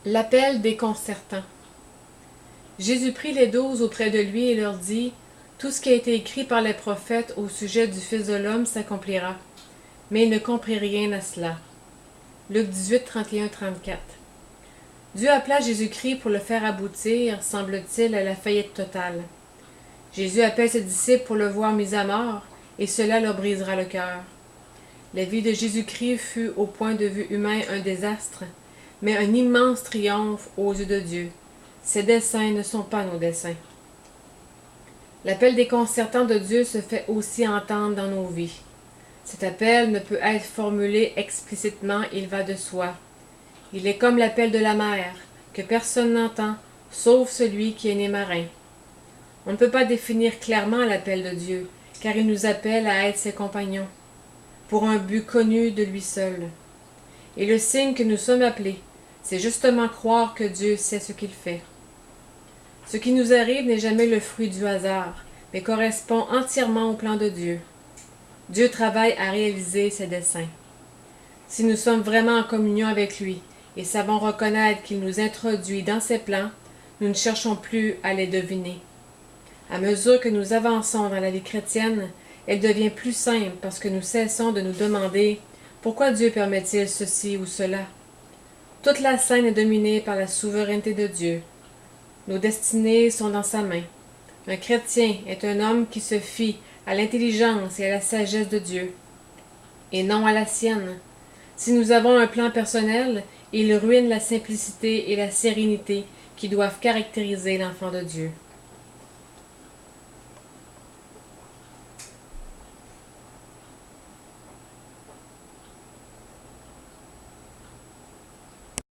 L'appel déconcertant. Jésus prit les 12 auprès de lui et leur dit, « Tout ce qui a été écrit par les prophètes au sujet du Fils de l'homme s'accomplira. » Mais il ne comprit rien à cela. Luc 18, 31-34. Dieu appela Jésus-Christ pour le faire aboutir, semble-t-il, à la faillite totale. Jésus appelle ses disciples pour le voir mis à mort, et cela leur brisera le cœur. La vie de Jésus-Christ fut, au point de vue humain, un désastre, mais un immense triomphe aux yeux de Dieu. Ses desseins ne sont pas nos desseins. L'appel déconcertant de Dieu se fait aussi entendre dans nos vies. Cet appel ne peut être formulé explicitement, il va de soi. Il est comme l'appel de la mer, que personne n'entend, sauf celui qui est né marin. On ne peut pas définir clairement l'appel de Dieu, car il nous appelle à être ses compagnons, pour un but connu de lui seul. Et le signe que nous sommes appelés, c'est justement croire que Dieu sait ce qu'il fait. Ce qui nous arrive n'est jamais le fruit du hasard, mais correspond entièrement au plan de Dieu. Dieu travaille à réaliser ses desseins. Si nous sommes vraiment en communion avec lui et savons reconnaître qu'il nous introduit dans ses plans, nous ne cherchons plus à les deviner. À mesure que nous avançons dans la vie chrétienne, elle devient plus simple parce que nous cessons de nous demander « Pourquoi Dieu permet-il ceci ou cela ?» Toute la scène est dominée par la souveraineté de Dieu. Nos destinées sont dans sa main. Un chrétien est un homme qui se fie à l'intelligence et à la sagesse de Dieu, et non à la sienne. Si nous avons un plan personnel, il ruine la simplicité et la sérénité qui doivent caractériser l'enfant de Dieu.